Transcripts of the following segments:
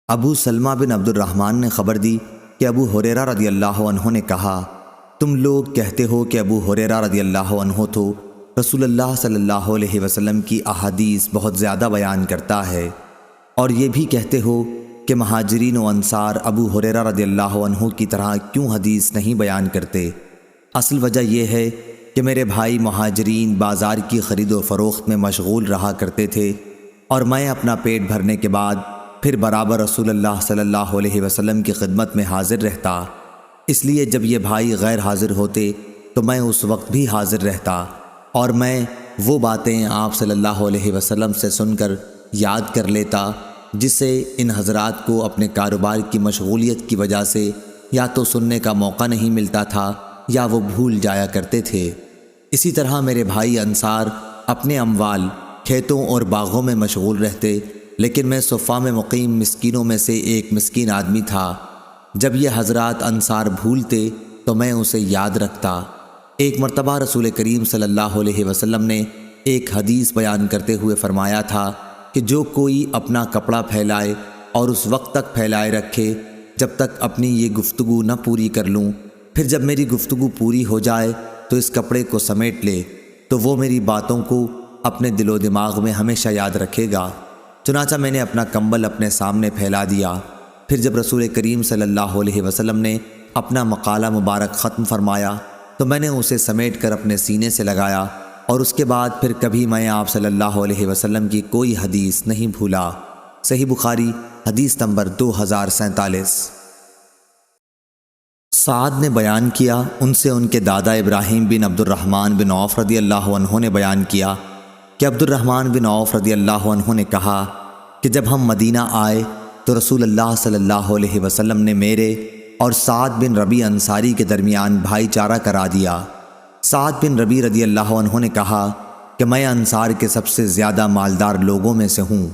ابو سلمہ بن عبد الرحمن نے خبر دی کہ ابو ہریرہ رضی اللہ عنہ نے کہا، تم لوگ کہتے ہو کہ ابو ہریرہ رضی اللہ عنہ تو رسول اللہ صلی اللہ علیہ وسلم کی احادیث بہت زیادہ بیان کرتا ہے، اور یہ بھی کہتے ہو کہ مہاجرین و انصار ابو ہریرہ رضی اللہ عنہ کی طرح کیوں حدیث نہیں بیان کرتے۔ اصل وجہ یہ ہے کہ میرے بھائی مہاجرین بازار کی خرید و فروخت میں مشغول رہا کرتے تھے، اور میں اپنا پیٹ بھرنے کے بعد پھر برابر رسول اللہ صلی اللہ علیہ وسلم کی خدمت میں حاضر رہتا۔ اس لیے جب یہ بھائی غیر حاضر ہوتے تو میں اس وقت بھی حاضر رہتا، اور میں وہ باتیں آپ صلی اللہ علیہ وسلم سے سن کر یاد کر لیتا جس سے ان حضرات کو اپنے کاروبار کی مشغولیت کی وجہ سے یا تو سننے کا موقع نہیں ملتا تھا یا وہ بھول جایا کرتے تھے۔ اسی طرح میرے بھائی انصار اپنے اموال، کھیتوں اور باغوں میں مشغول رہتے، لیکن میں صفہ میں مقیم مسکینوں میں سے ایک مسکین آدمی تھا۔ جب یہ حضرات انصار بھولتے تو میں اسے یاد رکھتا۔ ایک مرتبہ رسول کریم صلی اللہ علیہ وسلم نے ایک حدیث بیان کرتے ہوئے فرمایا تھا کہ جو کوئی اپنا کپڑا پھیلائے اور اس وقت تک پھیلائے رکھے جب تک اپنی یہ گفتگو نہ پوری کر لوں، پھر جب میری گفتگو پوری ہو جائے تو اس کپڑے کو سمیٹ لے، تو وہ میری باتوں کو اپنے دل و دماغ میں ہمیشہ یاد رکھے گا۔ چنانچہ میں نے اپنا کمبل اپنے سامنے پھیلا دیا۔ پھر جب رسول کریم صلی اللہ علیہ وسلم نے اپنا مقالہ مبارک ختم فرمایا تو میں نے اسے سمیٹ کر اپنے سینے سے لگایا، اور اس کے بعد پھر کبھی میں آپ صلی اللہ علیہ وسلم کی کوئی حدیث نہیں بھولا۔ صحیح بخاری حدیث نمبر 2047۔ سعد نے بیان کیا، ان سے ان کے دادا ابراہیم بن عبد الرحمن بن عوف رضی اللہ عنہ نے بیان کیا کہ عبد الرحمن بن عوف رضی اللہ عنہ نے کہا کہ جب ہم مدینہ آئے تو رسول اللہ صلی اللہ علیہ وسلم نے میرے اور سعد بن ربی انصاری کے درمیان بھائی چارہ کرا دیا۔ سعد بن ربی رضی اللہ عنہ نے کہا کہ میں انصار کے سب سے زیادہ مالدار لوگوں میں سے ہوں،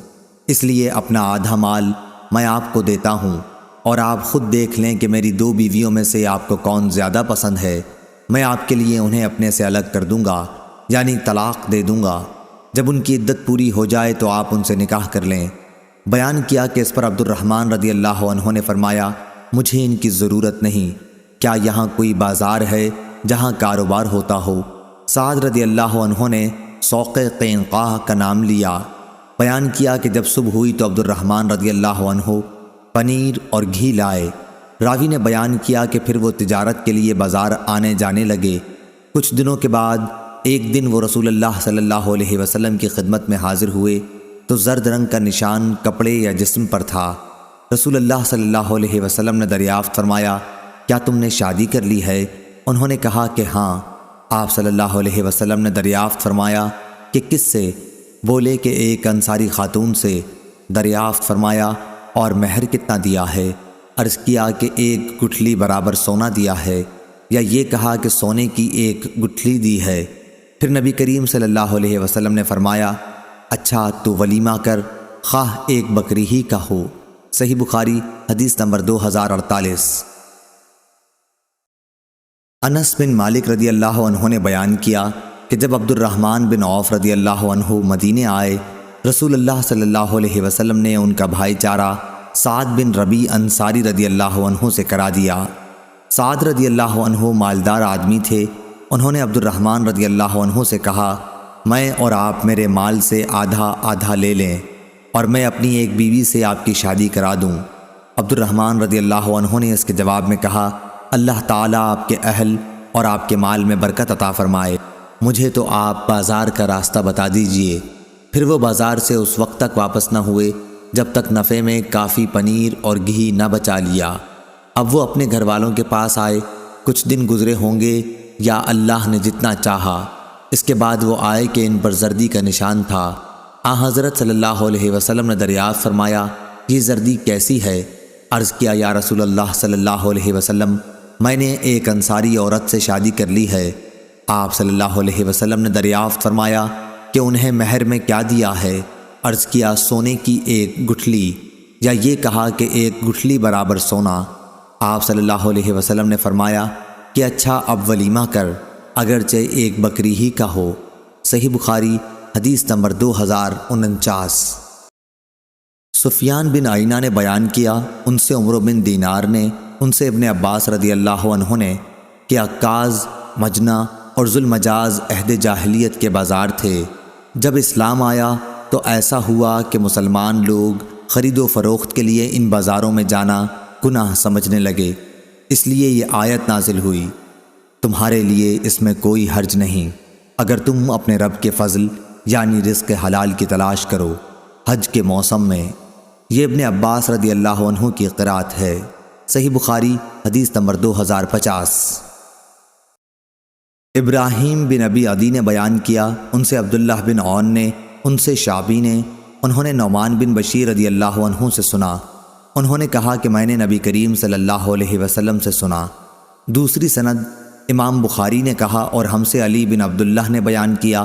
اس لیے اپنا آدھا مال میں آپ کو دیتا ہوں، اور آپ خود دیکھ لیں کہ میری 2 بیویوں میں سے آپ کو کون زیادہ پسند ہے، میں آپ کے لیے انہیں اپنے سے الگ کر دوں گا، یعنی طلاق دے دوں گا۔ جب ان کی عدت پوری ہو جائے تو آپ ان سے نکاح کر لیں۔ بیان کیا کہ اس پر عبد الرحمن رضی اللہ عنہ نے فرمایا، مجھے ان کی ضرورت نہیں، کیا یہاں کوئی بازار ہے جہاں کاروبار ہوتا ہو؟ سعد رضی اللہ عنہ نے سوق قینقاع کا نام لیا۔ بیان کیا کہ جب صبح ہوئی تو عبد الرحمن رضی اللہ عنہ پنیر اور گھی لائے۔ راوی نے بیان کیا کہ پھر وہ تجارت کے لیے بازار آنے جانے لگے۔ کچھ دنوں کے بعد ایک دن وہ رسول اللہ صلی اللہ علیہ وسلم کی خدمت میں حاضر ہوئے تو زرد رنگ کا نشان کپڑے یا جسم پر تھا۔ رسول اللہ صلی اللہ علیہ وسلم نے دریافت فرمایا، کیا تم نے شادی کر لی ہے؟ انہوں نے کہا کہ ہاں۔ آپ صلی اللہ علیہ وسلم نے دریافت فرمایا کہ کس سے؟ بولے کہ ایک انصاری خاتون سے۔ دریافت فرمایا اور مہر کتنا دیا ہے؟ عرض کیا کہ 1 گٹھلی برابر سونا دیا ہے، یا یہ کہا کہ سونے کی 1 گٹھلی دی ہے۔ پھر نبی کریم صلی اللہ علیہ وسلم نے فرمایا، اچھا تو ولیمہ کر، خواہ 1 بکری ہی کا ہو۔ صحیح بخاری حدیث نمبر 2048۔ انس بن مالک رضی اللہ عنہ نے بیان کیا کہ جب عبد الرحمن بن عوف رضی اللہ عنہ مدینے آئے، رسول اللہ صلی اللہ علیہ وسلم نے ان کا بھائی چارہ سعد بن ربی انصاری رضی اللہ عنہ سے کرا دیا۔ سعد رضی اللہ عنہ مالدار آدمی تھے۔ انہوں نے عبد الرحمن رضی اللہ عنہ سے کہا، میں اور آپ میرے مال سے آدھا آدھا لے لیں، اور میں اپنی ایک بیوی سے آپ کی شادی کرا دوں۔ عبد الرحمن رضی اللہ عنہ نے اس کے جواب میں کہا، اللہ تعالیٰ آپ کے اہل اور آپ کے مال میں برکت عطا فرمائے، مجھے تو آپ بازار کا راستہ بتا دیجئے۔ پھر وہ بازار سے اس وقت تک واپس نہ ہوئے جب تک نفع میں کافی پنیر اور گھی نہ بچا لیا۔ اب وہ اپنے گھر والوں کے پاس آئے۔ کچھ دن گزرے ہوں گے یا اللہ نے جتنا چاہا، اس کے بعد وہ آئے کہ ان پر زردی کا نشان تھا۔ حضرت صلی اللہ علیہ وسلم نے دریافت فرمایا، یہ زردی کیسی ہے؟ عرض کیا، یا رسول اللہ صلی اللہ علیہ وسلم، میں نے ایک انصاری عورت سے شادی کر لی ہے۔ آپ صلی اللہ علیہ وسلم نے دریافت فرمایا کہ انہیں مہر میں کیا دیا ہے؟ عرض کیا، سونے کی 1 گٹھلی، یا یہ کہا کہ 1 گٹھلی برابر سونا۔ آپ صلی اللہ علیہ وسلم نے فرمایا کہ اچھا اب ولیمہ کر، اگرچہ 1 بکری ہی کا ہو۔ صحیح بخاری حدیث نمبر 2049۔ سفیان بن عینہ نے بیان کیا، ان سے عمرو بن دینار نے، ان سے ابن عباس رضی اللہ عنہ نے کہ عکاظ، مجنہ اور ذوالمجاز عہد جاہلیت کے بازار تھے۔ جب اسلام آیا تو ایسا ہوا کہ مسلمان لوگ خرید و فروخت کے لیے ان بازاروں میں جانا گناہ سمجھنے لگے، اس لیے یہ آیت نازل ہوئی، تمہارے لیے اس میں کوئی حرج نہیں اگر تم اپنے رب کے فضل یعنی رزق حلال کی تلاش کرو حج کے موسم میں۔ یہ ابن عباس رضی اللہ عنہ کی قرات ہے۔ صحیح بخاری حدیث نمبر 2050۔ ابراہیم بن ابی عدی نے بیان کیا، ان سے عبداللہ بن عون نے، ان سے شعبی نے، انہوں نے نعمان بن بشیر رضی اللہ عنہ سے سنا، انہوں نے کہا کہ میں نے نبی کریم صلی اللہ علیہ وسلم سے سنا۔ دوسری سند امام بخاری نے کہا اور ہم سے علی بن عبداللہ نے بیان کیا،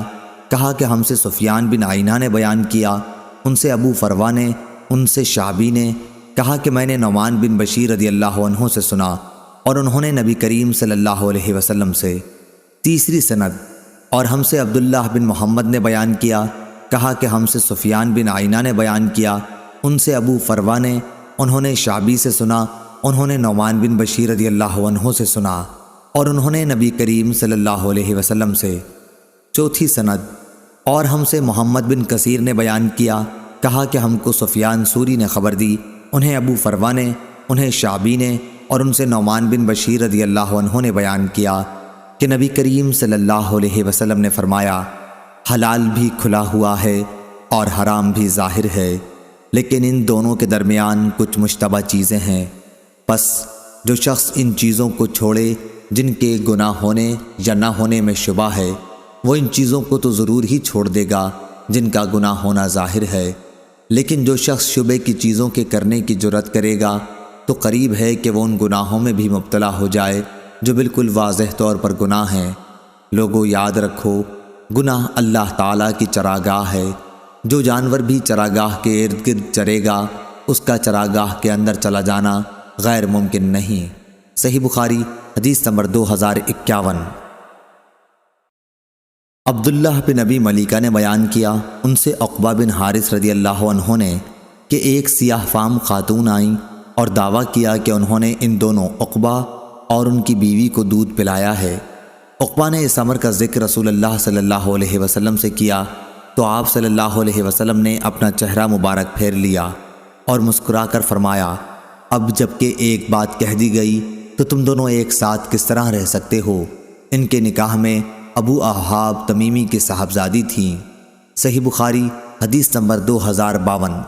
کہا کہ ہم سے سفیان بن عینہ نے بیان کیا، ان سے ابو فروہ نے، ان سے شعبی نے کہا کہ میں نے نعمان بن بشیر رضی اللہ عنہ سے سنا اور انہوں نے نبی کریم صلی اللہ علیہ وسلم سے۔ تیسری سند اور ہم سے عبداللہ بن محمد نے بیان کیا، کہا کہ ہم سے سفیان بن عینہ نے بیان کیا، ان سے ابو فروہ نے، انہوں نے شعبی سے سنا، انہوں نے نعمان بن بشیر رضی اللہ عنہ سے سنا اور انہوں نے نبی کریم صلی اللہ علیہ وسلم سے۔ چوتھی سند اور ہم سے محمد بن کثیر نے بیان کیا، کہا کہ ہم کو سفیان سوری نے خبر دی، انہیں ابو فروہ نے، انہیں شعبی نے اور ان سے نعمان بن بشیر رضی اللہ عنہ نے بیان کیا کہ نبی کریم صلی اللہ علیہ وسلم نے فرمایا، حلال بھی کھلا ہوا ہے اور حرام بھی ظاہر ہے، لیکن ان دونوں کے درمیان کچھ مشتبہ چیزیں ہیں، پس جو شخص ان چیزوں کو چھوڑے جن کے گناہ ہونے یا نہ ہونے میں شبہ ہے، وہ ان چیزوں کو تو ضرور ہی چھوڑ دے گا جن کا گناہ ہونا ظاہر ہے، لیکن جو شخص شبے کی چیزوں کے کرنے کی جرات کرے گا تو قریب ہے کہ وہ ان گناہوں میں بھی مبتلا ہو جائے جو بالکل واضح طور پر گناہ ہیں۔ لوگوں یاد رکھو، گناہ اللہ تعالیٰ کی چراگاہ ہے، جو جانور بھی چراگاہ کے ارد گرد چرے گا اس کا چراگاہ کے اندر چلا جانا غیر ممکن نہیں۔ صحیح بخاری حدیث نمبر 2051۔ عبداللہ بن ابی ملیکہ نے بیان کیا، ان سے عقبہ بن حارث رضی اللہ عنہ نے کہ ایک سیاہ فام خاتون آئیں اور دعویٰ کیا کہ انہوں نے ان دونوں عقبہ اور ان کی بیوی کو دودھ پلایا ہے۔ عقبہ نے اس امر کا ذکر رسول اللہ صلی اللہ علیہ وسلم سے کیا تو آپ صلی اللہ علیہ وسلم نے اپنا چہرہ مبارک پھیر لیا اور مسکرا کر فرمایا، اب جب کہ ایک بات کہہ دی گئی تو تم دونوں ایک ساتھ کس طرح رہ سکتے ہو؟ ان کے نکاح میں ابو احاب تمیمی کی صاحبزادی تھیں۔ صحیح بخاری حدیث نمبر 2052۔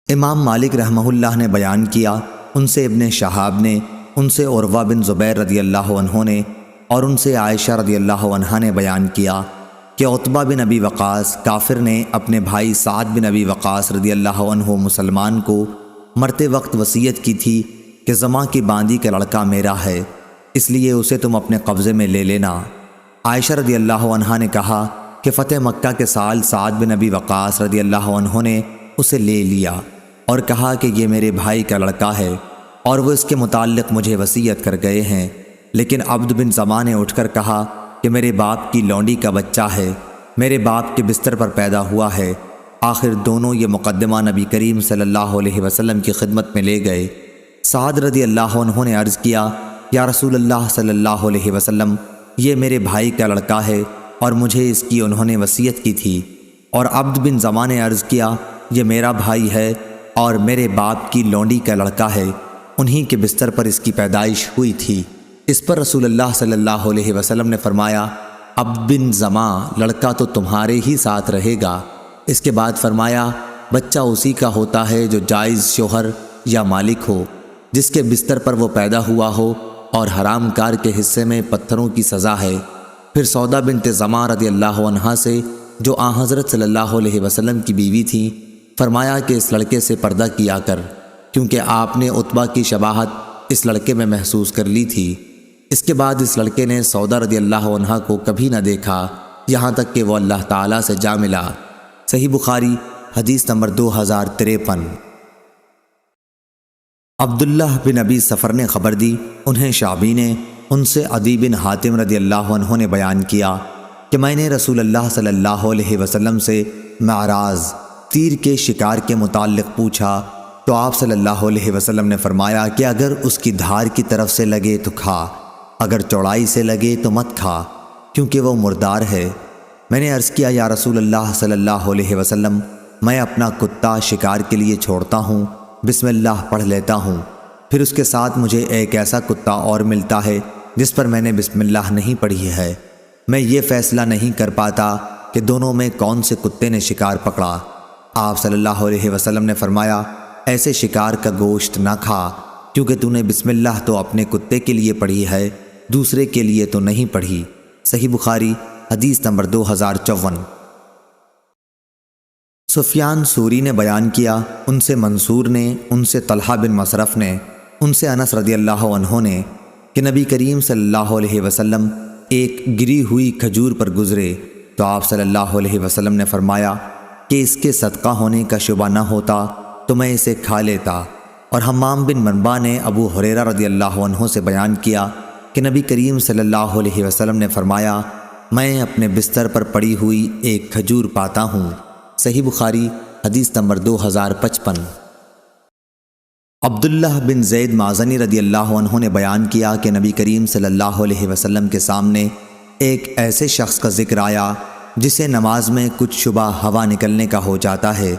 امام مالک رحمہ اللہ نے بیان کیا، ان سے ابن شہاب نے، ان سے عروہ بن زبیر رضی اللہ عنہ نے اور ان سے عائشہ رضی اللہ عنہا نے بیان کیا کہ عتبہ بن ابی وقاص کافر نے اپنے بھائی سعد بن ابی وقاص رضی اللہ عنہ مسلمان کو مرتے وقت وصیت کی تھی کہ زماں کی باندی کا لڑکا میرا ہے، اس لیے اسے تم اپنے قبضے میں لے لینا۔ عائشہ رضی اللہ عنہا نے کہا کہ فتح مکہ کے سال سعد بن ابی وقاص رضی اللہ عنہ نے اسے لے لیا اور کہا کہ یہ میرے بھائی کا لڑکا ہے اور وہ اس کے متعلق مجھے وصیت کر گئے ہیں، لیکن عبد بن زماں نے اٹھ کر کہا کہ میرے باپ کی لونڈی کا بچہ ہے، میرے باپ کے بستر پر پیدا ہوا ہے۔ آخر دونوں یہ مقدمہ نبی کریم صلی اللہ علیہ وسلم کی خدمت میں لے گئے۔ سعد رضی اللہ عنہ نے عرض کیا، یا رسول اللہ صلی اللہ علیہ وسلم، یہ میرے بھائی کا لڑکا ہے اور مجھے اس کی انہوں نے وصیت کی تھی۔ اور عبد بن زماں نے عرض کیا، یہ میرا بھائی ہے اور میرے باپ کی لونڈی کا لڑکا ہے، انہی کے بستر پر اس کی پیدائش ہوئی تھی۔ اس پر رسول اللہ صلی اللہ علیہ وسلم نے فرمایا، عبد بن زماں، لڑکا تو تمہارے ہی ساتھ رہے گا۔ اس کے بعد فرمایا، بچہ اسی کا ہوتا ہے جو جائز شوہر یا مالک ہو، جس کے بستر پر وہ پیدا ہوا ہو، اور حرام کار کے حصے میں پتھروں کی سزا ہے۔ پھر سودا بنت زماں رضی اللہ عنہا سے، جو آن حضرت صلی اللہ علیہ وسلم کی بیوی تھی، فرمایا کہ اس لڑکے سے پردہ کیا کر، کیونکہ آپ نے عتبہ کی شباہت اس لڑکے میں محسوس کر لی تھی۔ اس کے بعد اس لڑکے نے سودا رضی اللہ عنہا کو کبھی نہ دیکھا، یہاں تک کہ وہ اللہ تعالیٰ سے جا ملا۔ صحیح بخاری حدیث نمبر 2053۔ عبداللہ بن ابی سفر نے خبر دی، انہیں شعبی نے، ان سے عدی بن حاتم رضی اللہ عنہ نے بیان کیا کہ میں نے رسول اللہ صلی اللہ علیہ وسلم سے معراج تیر کے شکار کے متعلق پوچھا تو آپ صلی اللہ علیہ وسلم نے فرمایا کہ اگر اس کی دھار کی طرف سے لگے تو کھا، اگر چوڑائی سے لگے تو مت کھا، کیونکہ وہ مردار ہے۔ میں نے عرض کیا یا رسول اللہ صلی اللہ علیہ وسلم، میں اپنا کتا شکار کے لیے چھوڑتا ہوں، بسم اللہ پڑھ لیتا ہوں، پھر اس کے ساتھ مجھے ایک ایسا کتا اور ملتا ہے جس پر میں نے بسم اللہ نہیں پڑھی ہے، میں یہ فیصلہ نہیں کر پاتا کہ دونوں میں کون سے کتے نے شکار پکڑا۔ آپ صلی اللہ علیہ وسلم نے فرمایا ایسے شکار کا گوشت نہ کھا، کیونکہ تو نے بسم اللہ تو اپنے کتے کے لیے پڑھی ہے، دوسرے کے لیے تو نہیں پڑھی۔ صحیح بخاری حدیث نمبر 2054۔ سفیان ثوری نے بیان کیا، ان سے منصور نے، ان سے طلحہ بن مصرف نے، ان سے انس رضی اللہ عنہ نے کہ نبی کریم صلی اللہ علیہ وسلم ایک گری ہوئی کھجور پر گزرے تو آپ صلی اللہ علیہ وسلم نے فرمایا کہ اس کے صدقہ ہونے کا شبہ نہ ہوتا تو میں اسے کھا لیتا۔ اور حمام بن منبع نے ابو ہریرہ رضی اللہ عنہ سے بیان کیا کہ نبی کریم صلی اللہ علیہ وسلم نے فرمایا میں اپنے بستر پر پڑی ہوئی ایک کھجور پاتا ہوں۔ صحیح بخاری حدیث نمبر 2055۔ عبداللہ بن زید مازنی رضی اللہ عنہ نے بیان کیا کہ نبی کریم صلی اللہ علیہ وسلم کے سامنے ایک ایسے شخص کا ذکر آیا جسے نماز میں کچھ شبہ ہوا نکلنے کا ہو جاتا ہے،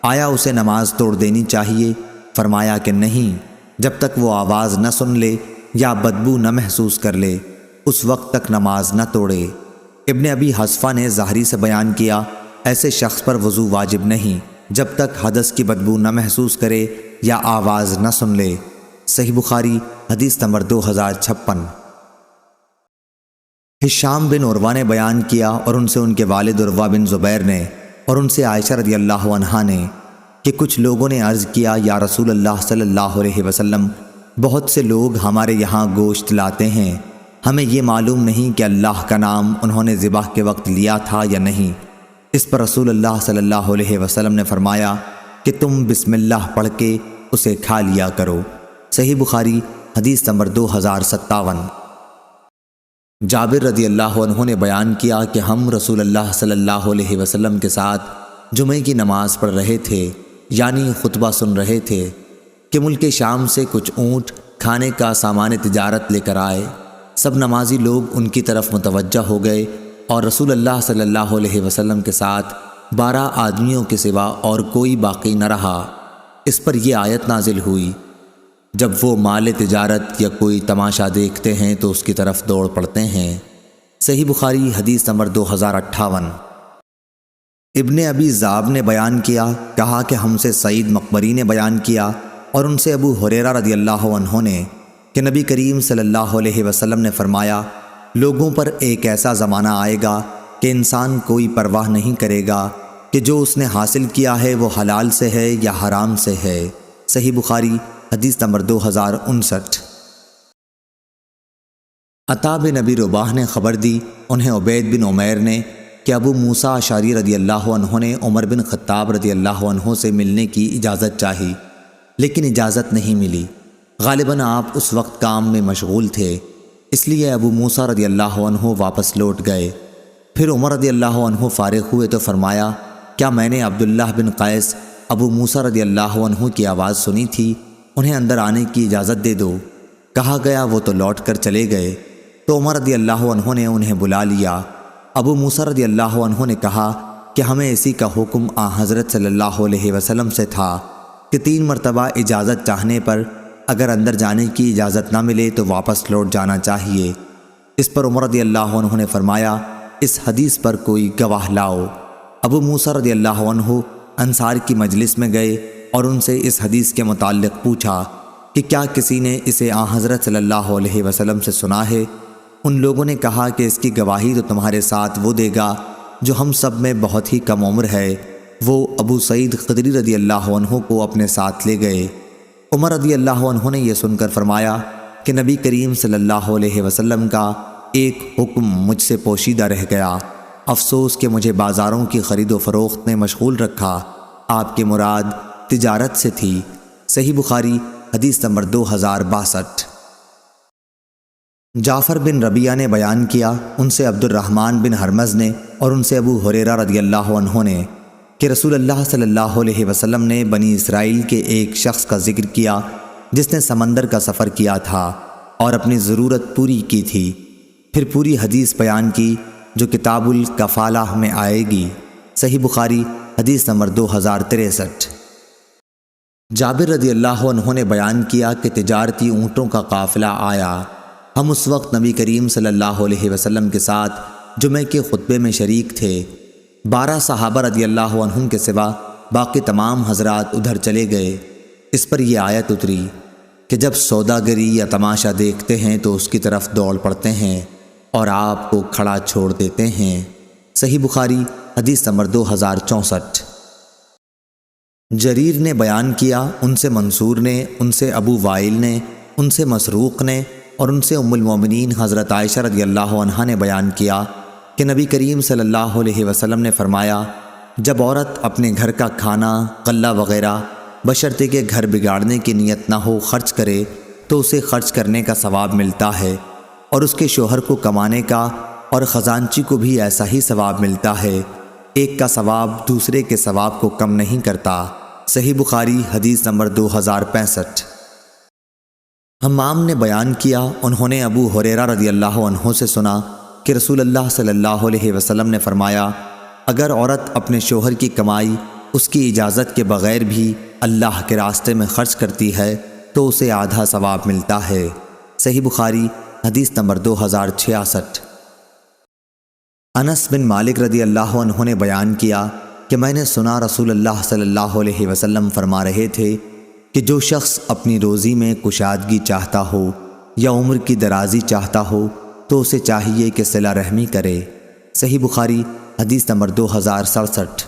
آیا اسے نماز توڑ دینی چاہیے؟ فرمایا کہ نہیں، جب تک وہ آواز نہ سن لے یا بدبو نہ محسوس کر لے اس وقت تک نماز نہ توڑے۔ ابن ابی حذفہ نے ظاہری سے بیان کیا ایسے شخص پر وضو واجب نہیں جب تک حدث کی بدبو نہ محسوس کرے یا آواز نہ سن لے۔ صحیح بخاری حدیث نمبر 2056۔ ہشام بن عروہ نے بیان کیا اور ان سے ان کے والد عروہ بن زبیر نے اور ان سے عائشہ رضی اللہ عنہا نے کہ کچھ لوگوں نے عرض کیا یا رسول اللہ صلی اللہ علیہ وسلم، بہت سے لوگ ہمارے یہاں گوشت لاتے ہیں، ہمیں یہ معلوم نہیں کہ اللہ کا نام انہوں نے ذبح کے وقت لیا تھا یا نہیں۔ اس پر رسول اللہ صلی اللہ علیہ وسلم نے فرمایا کہ تم بسم اللہ پڑھ کے اسے کھا لیا کرو۔ صحیح بخاری حدیث نمبر 2057۔ جابر رضی اللہ عنہ نے بیان کیا کہ ہم رسول اللہ صلی اللہ علیہ وسلم کے ساتھ جمعے کی نماز پڑھ رہے تھے، یعنی خطبہ سن رہے تھے کہ ملک شام سے کچھ اونٹ کھانے کا سامان تجارت لے کر آئے۔ سب نمازی لوگ ان کی طرف متوجہ ہو گئے اور رسول اللہ صلی اللہ علیہ وسلم کے ساتھ 12 آدمیوں کے سوا اور کوئی باقی نہ رہا۔ اس پر یہ آیت نازل ہوئی، جب وہ مال تجارت یا کوئی تماشا دیکھتے ہیں تو اس کی طرف دوڑ پڑتے ہیں۔ صحیح بخاری حدیث نمبر 2058۔ ابن ابی ذئب نے بیان کیا، کہا کہ ہم سے سعید مقبری نے بیان کیا اور ان سے ابو ہریرہ رضی اللہ عنہ نے کہ نبی کریم صلی اللہ علیہ وسلم نے فرمایا لوگوں پر ایک ایسا زمانہ آئے گا کہ انسان کوئی پرواہ نہیں کرے گا کہ جو اس نے حاصل کیا ہے وہ حلال سے ہے یا حرام سے ہے۔ صحیح بخاری حدیث نمبر 2059۔ عطا بن ابی رباح نے خبر دی، انہیں عبید بن عمیر نے کہ ابو موسیٰ اشعری رضی اللہ عنہ نے عمر بن خطاب رضی اللہ عنہ سے ملنے کی اجازت چاہی، لیکن اجازت نہیں ملی۔ غالباً آپ اس وقت کام میں مشغول تھے، اس لیے ابو موسیٰ رضی اللہ عنہ واپس لوٹ گئے۔ پھر عمر رضی اللہ عنہ فارغ ہوئے تو فرمایا کیا میں نے عبداللہ بن قیس ابو موسیٰ رضی اللہ عنہ کی آواز سنی تھی؟ انہیں اندر آنے کی اجازت دے دو۔ کہا گیا وہ تو لوٹ کر چلے گئے، تو عمر رضی اللہ عنہ نے انہیں بلا لیا۔ ابو موسیٰ رضی اللہ عنہ نے کہا کہ ہمیں اسی کا حکم حضرت صلی اللہ علیہ وسلم سے تھا کہ 3 مرتبہ اجازت چاہنے پر اگر اندر جانے کی اجازت نہ ملے تو واپس لوٹ جانا چاہیے۔ اس پر عمر رضی اللہ عنہ نے فرمایا اس حدیث پر کوئی گواہ لاؤ۔ ابو موسیٰ رضی اللہ عنہ انصار کی مجلس میں گئے اور ان سے اس حدیث کے متعلق پوچھا کہ کیا کسی نے اسے حضرت صلی اللہ علیہ وسلم سے سنا ہے؟ ان لوگوں نے کہا کہ اس کی گواہی تو تمہارے ساتھ وہ دے گا جو ہم سب میں بہت ہی کم عمر ہے۔ وہ ابو سعید خدری رضی اللہ عنہ کو اپنے ساتھ لے گئے۔ عمر رضی اللہ عنہ نے یہ سن کر فرمایا کہ نبی کریم صلی اللہ علیہ وسلم کا ایک حکم مجھ سے پوشیدہ رہ گیا، افسوس کہ مجھے بازاروں کی خرید و فروخت نے مشغول رکھا۔ آپ کی مراد تجارت سے تھی۔ صحیح بخاری حدیث نمبر 2062۔ جعفر بن ربیعہ نے بیان کیا، ان سے عبد الرحمن بن ہرمز نے اور ان سے ابو ہریرہ رضی اللہ عنہ نے کہ رسول اللہ صلی اللہ علیہ وسلم نے بنی اسرائیل کے ایک شخص کا ذکر کیا جس نے سمندر کا سفر کیا تھا اور اپنی ضرورت پوری کی تھی، پھر پوری حدیث بیان کی جو کتاب الکفالہ میں آئے گی۔ صحیح بخاری حدیث نمبر 2063۔ جابر رضی اللہ عنہ نے بیان کیا کہ تجارتی اونٹوں کا قافلہ آیا۔ ہم اس وقت نبی کریم صلی اللہ علیہ وسلم کے ساتھ جمعہ کے خطبے میں شریک تھے۔ 12 صحابہ رضی اللہ عنہم کے سوا باقی تمام حضرات ادھر چلے گئے۔ اس پر یہ آیت اتری کہ جب سوداگری یا تماشا دیکھتے ہیں تو اس کی طرف دوڑ پڑتے ہیں اور آپ کو کھڑا چھوڑ دیتے ہیں۔ صحیح بخاری حدیث نمبر 2064۔ جریر نے بیان کیا، ان سے منصور نے، ان سے ابو وائل نے، ان سے مسروق نے اور ان سے ام المومنین حضرت عائشہ رضی اللہ عنہا نے بیان کیا کہ نبی کریم صلی اللہ علیہ وسلم نے فرمایا، جب عورت اپنے گھر کا کھانا، غلہ وغیرہ بشرطے کہ گھر بگاڑنے کی نیت نہ ہو خرچ کرے تو اسے خرچ کرنے کا ثواب ملتا ہے، اور اس کے شوہر کو کمانے کا اور خزانچی کو بھی ایسا ہی ثواب ملتا ہے۔ ایک کا ثواب دوسرے کے ثواب کو کم نہیں کرتا۔ صحیح بخاری حدیث نمبر 2065۔ حمام نے بیان کیا، انہوں نے ابو ہریرہ رضی اللہ عنہ سے سنا کہ رسول اللہ صلی اللہ علیہ وسلم نے فرمایا، اگر عورت اپنے شوہر کی کمائی اس کی اجازت کے بغیر بھی اللہ کے راستے میں خرچ کرتی ہے تو اسے آدھا ثواب ملتا ہے۔ صحیح بخاری حدیث نمبر 2066۔ انس بن مالک رضی اللہ عنہ نے بیان کیا کہ میں نے سنا رسول اللہ صلی اللہ علیہ وسلم فرما رہے تھے کہ جو شخص اپنی روزی میں کشادگی چاہتا ہو یا عمر کی درازی چاہتا ہو تو اسے چاہیے کہ صلہ رحمی کرے۔ صحیح بخاری حدیث نمبر 2067۔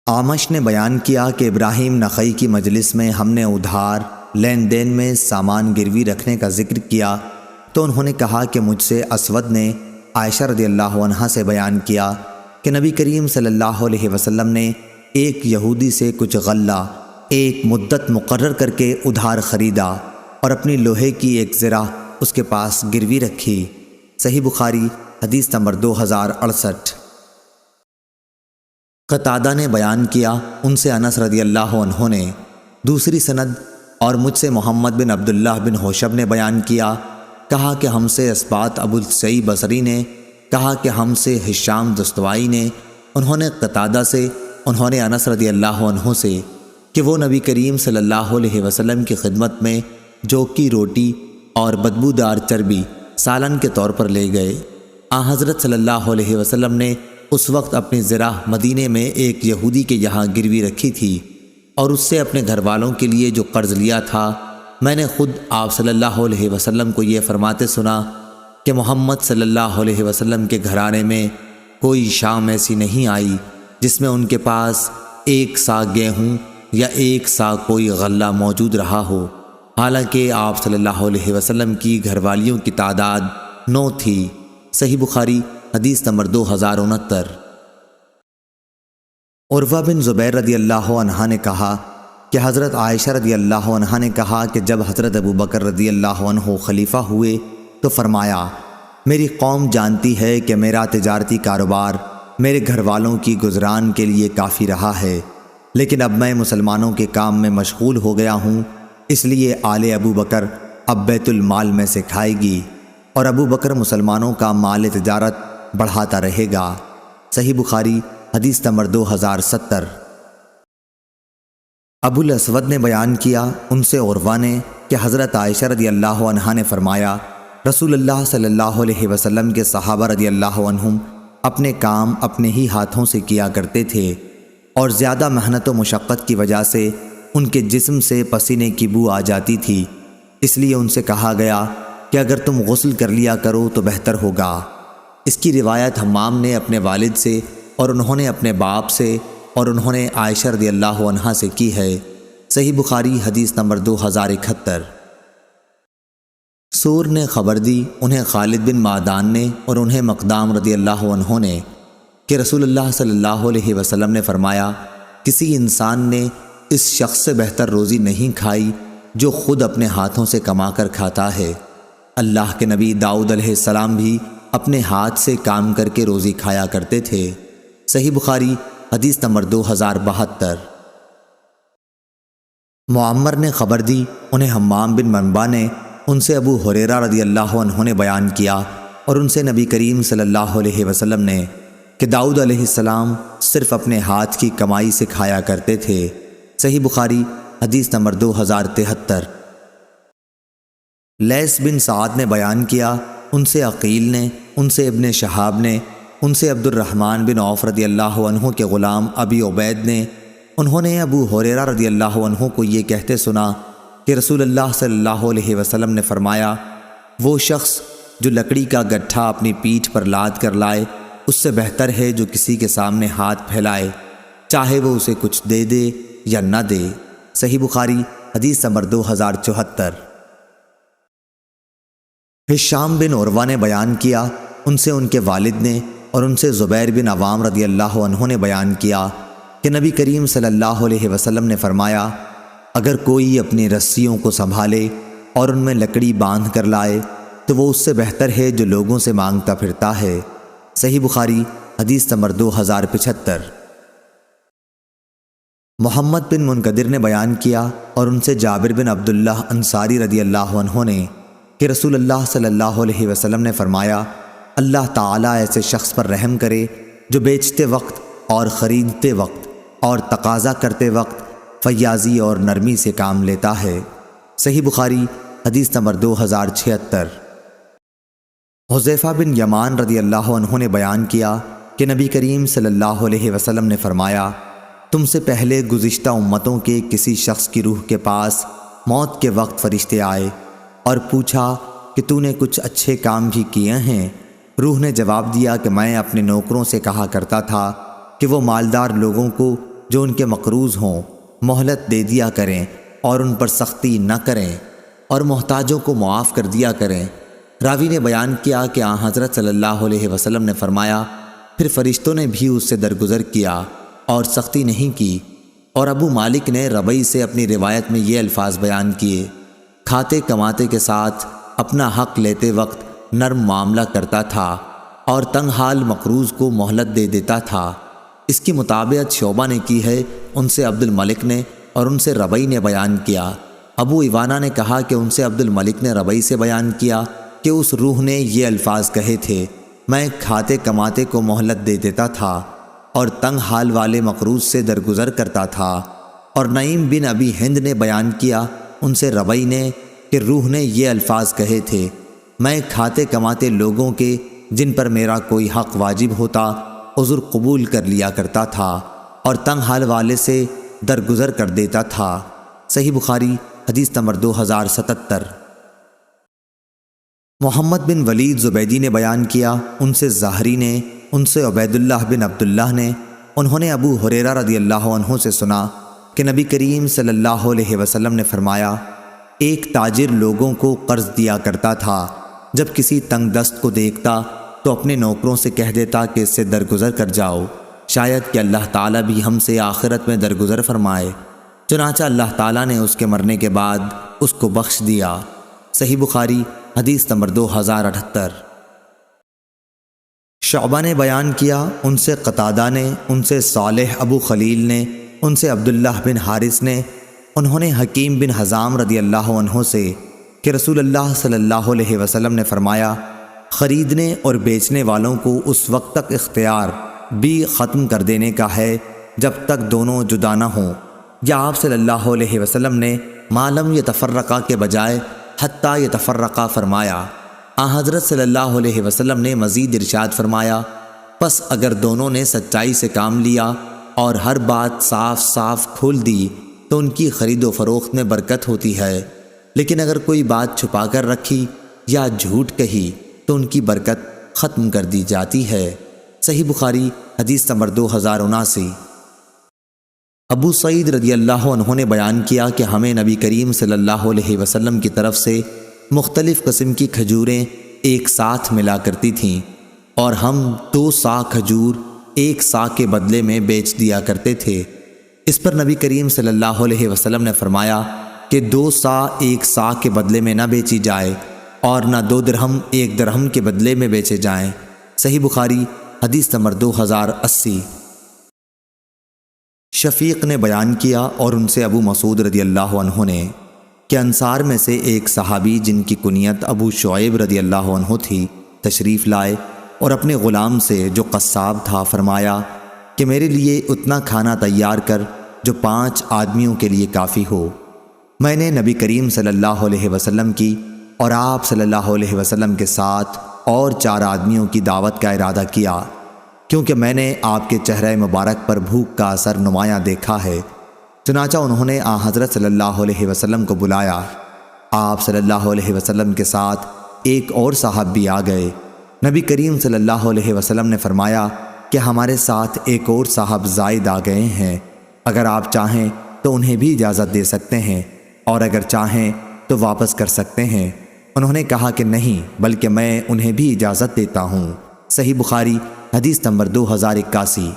اعمش نے بیان کیا کہ ابراہیم نخعی کی مجلس میں ہم نے ادھار لین دین میں سامان گروی رکھنے کا ذکر کیا تو انہوں نے کہا کہ مجھ سے اسود نے عائشہ رضی اللہ عنہا سے بیان کیا کہ نبی کریم صلی اللہ علیہ وسلم نے ایک یہودی سے کچھ غلہ ایک مدت مقرر کر کے ادھار خریدا اور اپنی لوہے کی ایک زرہ اس کے پاس گروی رکھی۔ صحیح بخاری حدیث نمبر 2068۔ قتادہ نے بیان کیا، ان سے انس رضی اللہ عنہ نے دوسری سند اور مجھ سے محمد بن عبداللہ بن حوشب نے بیان کیا، کہا کہ ہم سے اسبات ابو السعی بصری نے، کہا کہ ہم سے ہشام دستوائی نے، انہوں نے قتادہ سے، انہوں نے انس رضی اللہ عنہ سے کہ وہ نبی کریم صلی اللہ علیہ وسلم کی خدمت میں جو کی روٹی اور بدبودار چربی سالن کے طور پر لے گئے۔ حضرت صلی اللہ علیہ وسلم نے اس وقت اپنی زرہ مدینے میں ایک یہودی کے یہاں گروی رکھی تھی اور اس سے اپنے گھر والوں کے لیے جو قرض لیا تھا۔ میں نے خود آپ صلی اللہ علیہ وسلم کو یہ فرماتے سنا کہ محمد صلی اللہ علیہ وسلم کے گھرانے میں کوئی شام ایسی نہیں آئی جس میں ان کے پاس 1 سا گیہوں یا 1 سا کوئی غلہ موجود رہا ہو، حالانکہ آپ صلی اللہ علیہ وسلم کی گھر والیوں کی تعداد 9 تھی۔ صحیح بخاری حدیث نمبر 2069۔ عروہ بن زبیر رضی اللہ عنہ نے کہا کہ حضرت عائشہ رضی اللہ عنہ نے کہا کہ جب حضرت ابو بکر رضی اللہ عنہ خلیفہ ہوئے تو فرمایا، میری قوم جانتی ہے کہ میرا تجارتی کاروبار میرے گھر والوں کی گزران کے لیے کافی رہا ہے، لیکن اب میں مسلمانوں کے کام میں مشغول ہو گیا ہوں، اس لیے آل ابو بکر اب بیت المال میں سے کھائے گی اور ابو بکر مسلمانوں کا مال تجارت بڑھاتا رہے گا۔ صحیح بخاری حدیث نمبر 2070۔ ابو الاسود نے بیان کیا، ان سے عروہ نے کہ حضرت عائشہ رضی اللہ عنہا نے فرمایا، رسول اللہ صلی اللہ علیہ وسلم کے صحابہ رضی اللہ عنہم اپنے کام اپنے ہی ہاتھوں سے کیا کرتے تھے اور زیادہ محنت و مشقت کی وجہ سے ان کے جسم سے پسینے کی بو آ جاتی تھی، اس لیے ان سے کہا گیا کہ اگر تم غسل کر لیا کرو تو بہتر ہوگا۔ اس کی روایت حمام نے اپنے والد سے اور انہوں نے اپنے باپ سے اور انہوں نے عائشہ رضی اللہ عنہا سے کی ہے۔ صحیح بخاری حدیث نمبر 2071۔ سور نے خبر دی، انہیں خالد بن معدان نے اور انہیں مقدام رضی اللہ عنہ نے کہ رسول اللہ صلی اللہ علیہ وسلم نے فرمایا، کسی انسان نے اس شخص سے بہتر روزی نہیں کھائی جو خود اپنے ہاتھوں سے کما کر کھاتا ہے۔ اللہ کے نبی داؤد علیہ السلام بھی اپنے ہاتھ سے کام کر کے روزی کھایا کرتے تھے۔ صحیح بخاری حدیث نمبر 2072۔ معمر نے خبر دی، انہیں حمام بن منبع نے ان سے ابو ہریرہ رضی اللہ عنہ نے بیان کیا اور ان سے نبی کریم صلی اللہ علیہ وسلم نے کہ داؤد علیہ السلام صرف اپنے ہاتھ کی کمائی سے کھایا کرتے تھے۔ صحیح بخاری حدیث نمبر 2073۔ لیث بن سعد نے بیان کیا، ان سے عقیل نے، ان سے ابن شہاب نے، ان سے عبد الرحمن بن عوف رضی اللہ عنہ کے غلام ابی عبید نے، انہوں نے ابو ہریرہ رضی اللہ عنہ کو یہ کہتے سنا کہ رسول اللہ صلی اللہ علیہ وسلم نے فرمایا، وہ شخص جو لکڑی کا گٹھا اپنی پیٹھ پر لاد کر لائے اس سے بہتر ہے جو کسی کے سامنے ہاتھ پھیلائے، چاہے وہ اسے کچھ دے دے یا نہ دے۔ صحیح بخاری حدیث نمبر 2074۔ ہشام بن عروہ نے بیان کیا، ان سے ان کے والد نے اور ان سے زبیر بن عوام رضی اللہ عنہ نے بیان کیا کہ نبی کریم صلی اللہ علیہ وسلم نے فرمایا، اگر کوئی اپنی رسیوں کو سنبھالے اور ان میں لکڑی باندھ کر لائے تو وہ اس سے بہتر ہے جو لوگوں سے مانگتا پھرتا ہے۔ صحیح بخاری حدیث نمبر 2075۔ محمد بن منقدر نے بیان کیا اور ان سے جابر بن عبداللہ انصاری رضی اللہ عنہ نے کہ رسول اللہ صلی اللہ علیہ وسلم نے فرمایا، اللہ تعالیٰ ایسے شخص پر رحم کرے جو بیچتے وقت اور خریدتے وقت اور تقاضا کرتے وقت فیاضی اور نرمی سے کام لیتا ہے۔ صحیح بخاری حدیث نمبر 2076۔ حذیفہ بن یمان رضی اللہ عنہ نے بیان کیا کہ نبی کریم صلی اللہ علیہ وسلم نے فرمایا، تم سے پہلے گزشتہ امتوں کے کسی شخص کی روح کے پاس موت کے وقت فرشتے آئے اور پوچھا کہ تو نے کچھ اچھے کام بھی کیے ہیں؟ روح نے جواب دیا کہ میں اپنے نوکروں سے کہا کرتا تھا کہ وہ مالدار لوگوں کو جو ان کے مقروض ہوں مہلت دے دیا کریں اور ان پر سختی نہ کریں اور محتاجوں کو معاف کر دیا کریں۔ راوی نے بیان کیا کہ آن حضرت صلی اللہ علیہ وسلم نے فرمایا، پھر فرشتوں نے بھی اس سے درگزر کیا اور سختی نہیں کی۔ اور ابو مالک نے ربعی سے اپنی روایت میں یہ الفاظ بیان کیے، کھاتے کماتے کے ساتھ اپنا حق لیتے وقت نرم معاملہ کرتا تھا اور تنگ حال مقروض کو مہلت دے دیتا تھا۔ اس کی مطابقت شعبہ نے کی ہے، ان سے عبد الملک نے اور ان سے ربعی نے بیان کیا۔ ابو ایوانہ نے کہا کہ ان سے عبد الملک نے ربعی سے بیان کیا کہ اس روح نے یہ الفاظ کہے تھے، میں کھاتے کماتے کو مہلت دے دیتا تھا اور تنگ حال والے مقروض سے درگزر کرتا تھا۔ اور نعیم بن ابی ہند نے بیان کیا ان سے ربعی نے کہ روح نے یہ الفاظ کہے تھے، میں کھاتے کماتے لوگوں کے جن پر میرا کوئی حق واجب ہوتا عذر قبول کر لیا کرتا تھا اور تنگ حال والے سے درگزر کر دیتا تھا۔ صحیح بخاری حدیث نمبر 2077۔ محمد بن ولید زبیدی نے بیان کیا، ان سے زہری نے، ان سے عبید اللہ بن عبداللہ نے، انہوں نے ابو ہریرہ رضی اللہ عنہ سے سنا کہ نبی کریم صلی اللہ علیہ وسلم نے فرمایا، ایک تاجر لوگوں کو قرض دیا کرتا تھا، جب کسی تنگ دست کو دیکھتا تو اپنے نوکروں سے کہہ دیتا کہ اس سے درگزر کر جاؤ، شاید کہ اللہ تعالیٰ بھی ہم سے آخرت میں درگزر فرمائے۔ چنانچہ اللہ تعالیٰ نے اس کے مرنے کے بعد اس کو بخش دیا۔ صحیح بخاری حدیث نمبر 2078۔ شعبہ نے بیان کیا، ان سے قتادہ نے، ان سے صالح ابو خلیل نے، ان سے عبداللہ بن حارث نے، انہوں نے حکیم بن حزام رضی اللہ عنہ سے کہ رسول اللہ صلی اللہ علیہ وسلم نے فرمایا، خریدنے اور بیچنے والوں کو اس وقت تک اختیار بھی ختم کر دینے کا ہے جب تک دونوں جدا نہ ہوں، یا آپ صلی اللہ علیہ وسلم نے معلم یتفرقہ کے بجائے حتیٰ یتفرقہ فرمایا۔ آن حضرت صلی اللہ علیہ وسلم نے مزید ارشاد فرمایا، پس اگر دونوں نے سچائی سے کام لیا اور ہر بات صاف صاف کھول دی تو ان کی خرید و فروخت میں برکت ہوتی ہے، لیکن اگر کوئی بات چھپا کر رکھی یا جھوٹ کہی تو ان کی برکت ختم کر دی جاتی ہے۔ صحیح بخاری حدیث نمبر 2079۔ ابو سعید رضی اللہ عنہ نے بیان کیا کہ ہمیں نبی کریم صلی اللہ علیہ وسلم کی طرف سے مختلف قسم کی کھجوریں ایک ساتھ ملا کرتی تھیں اور ہم 2 صاع کھجور 1 صاع کے بدلے میں بیچ دیا کرتے تھے۔ اس پر نبی کریم صلی اللہ علیہ وسلم نے فرمایا کہ 2 صاع 1 صاع کے بدلے میں نہ بیچی جائے اور نہ 2 درہم 1 درہم کے بدلے میں بیچے جائیں۔ صحیح بخاری حدیث نمبر 2080۔ شفیق نے بیان کیا اور ان سے ابو مسعود رضی اللہ عنہ نے کہ انصار میں سے ایک صحابی جن کی کنیت ابو شعیب رضی اللہ عنہ تھی تشریف لائے اور اپنے غلام سے جو قصاب تھا فرمایا کہ میرے لیے اتنا کھانا تیار کر جو 5 آدمیوں کے لیے کافی ہو۔ میں نے نبی کریم صلی اللہ علیہ وسلم کی اور آپ صلی اللہ علیہ وسلم کے ساتھ اور 4 آدمیوں کی دعوت کا ارادہ کیا، کیونکہ میں نے آپ کے چہرہ مبارک پر بھوک کا اثر نمایاں دیکھا ہے۔ چنانچہ انہوں نے حضرت صلی اللہ علیہ وسلم کو بلایا۔ آپ صلی اللہ علیہ وسلم کے ساتھ ایک اور صاحب بھی آ گئے۔ نبی کریم صلی اللہ علیہ وسلم نے فرمایا کہ ہمارے ساتھ ایک اور صاحب زائد آ گئے ہیں، اگر آپ چاہیں تو انہیں بھی اجازت دے سکتے ہیں اور اگر چاہیں تو واپس کر سکتے ہیں۔ انہوں نے کہا کہ نہیں، بلکہ میں انہیں بھی اجازت دیتا ہوں۔ صحیح بخاری حدیث نمبر 2081۔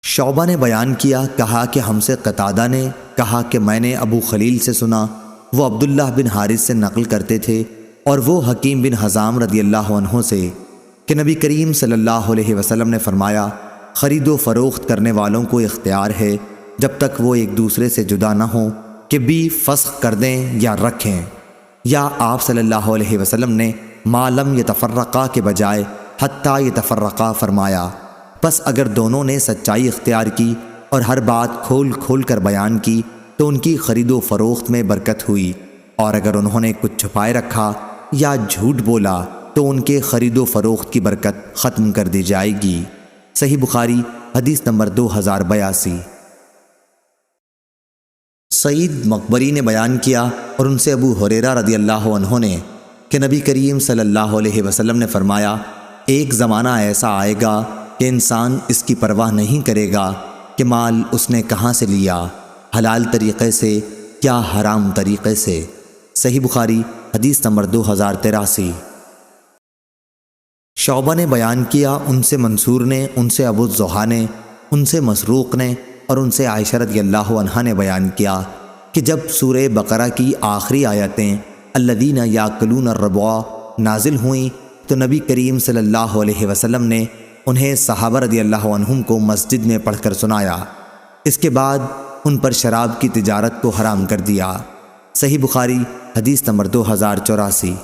شعبہ نے بیان کیا، کہا کہ ہم سے قتادہ نے کہا کہ میں نے ابو خلیل سے سنا، وہ عبداللہ بن حارث سے نقل کرتے تھے اور وہ حکیم بن حزام رضی اللہ عنہ سے کہ نبی کریم صلی اللہ علیہ وسلم نے فرمایا خرید و فروخت کرنے والوں کو اختیار ہے جب تک وہ ایک دوسرے سے جدا نہ ہوں کہ بھی فسخ کر دیں یا رکھیں، یا آپ صلی اللہ علیہ وسلم نے ما لم یتفرقا کے بجائے حتیٰ یتفرقا فرمایا۔ پس اگر دونوں نے سچائی اختیار کی اور ہر بات کھول کھول کر بیان کی تو ان کی خرید و فروخت میں برکت ہوئی، اور اگر انہوں نے کچھ چھپائے رکھا یا جھوٹ بولا تو ان کے خرید و فروخت کی برکت ختم کر دی جائے گی۔ صحیح بخاری حدیث نمبر 2082۔ سعید مقبری نے بیان کیا اور ان سے ابو ہریرہ رضی اللہ عنہ نے کہ نبی کریم صلی اللہ علیہ وسلم نے فرمایا ایک زمانہ ایسا آئے گا کہ انسان اس کی پرواہ نہیں کرے گا کہ مال اس نے کہاں سے لیا، حلال طریقے سے یا حرام طریقے سے۔ صحیح بخاری حدیث نمبر 2083۔ شعبہ نے بیان کیا، ان سے منصور نے، ان سے ابو الضحیٰ نے، ان سے مسروق نے اور ان سے عائشہ رضی اللہ عنہا نے بیان کیا کہ جب سورہ بقرہ کی آخری آیتیں الذین یاکلون الربا نازل ہوئیں تو نبی کریم صلی اللہ علیہ وسلم نے انہیں صحابہ رضی اللہ عنہم کو مسجد میں پڑھ کر سنایا۔ اس کے بعد ان پر شراب کی تجارت کو حرام کر دیا۔ صحیح بخاری حدیث نمبر 2084۔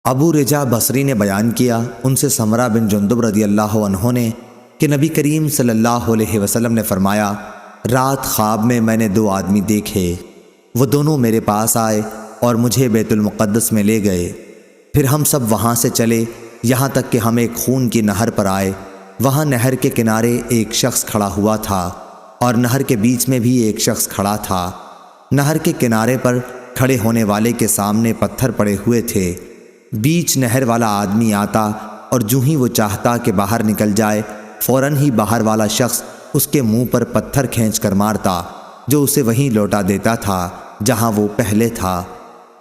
ابو رجا بصری نے بیان کیا، ان سے سمرہ بن جندب رضی اللہ عنہ نے کہ نبی کریم صلی اللہ علیہ وسلم نے فرمایا رات خواب میں نے 2 آدمی دیکھے، وہ دونوں میرے پاس آئے اور مجھے بیت المقدس میں لے گئے، پھر ہم سب وہاں سے چلے یہاں تک کہ ہم ایک خون کی نہر پر آئے۔ وہاں نہر کے کنارے ایک شخص کھڑا ہوا تھا اور نہر کے بیچ میں بھی ایک شخص کھڑا تھا۔ نہر کے کنارے پر کھڑے ہونے والے کے سامنے پتھر پڑے ہوئے تھے۔ بیچ نہر والا آدمی آتا اور جوں ہی وہ چاہتا کہ باہر نکل جائے فوراً ہی باہر والا شخص اس کے منہ پر پتھر کھینچ کر مارتا، جو اسے وہیں لوٹا دیتا تھا جہاں وہ پہلے تھا۔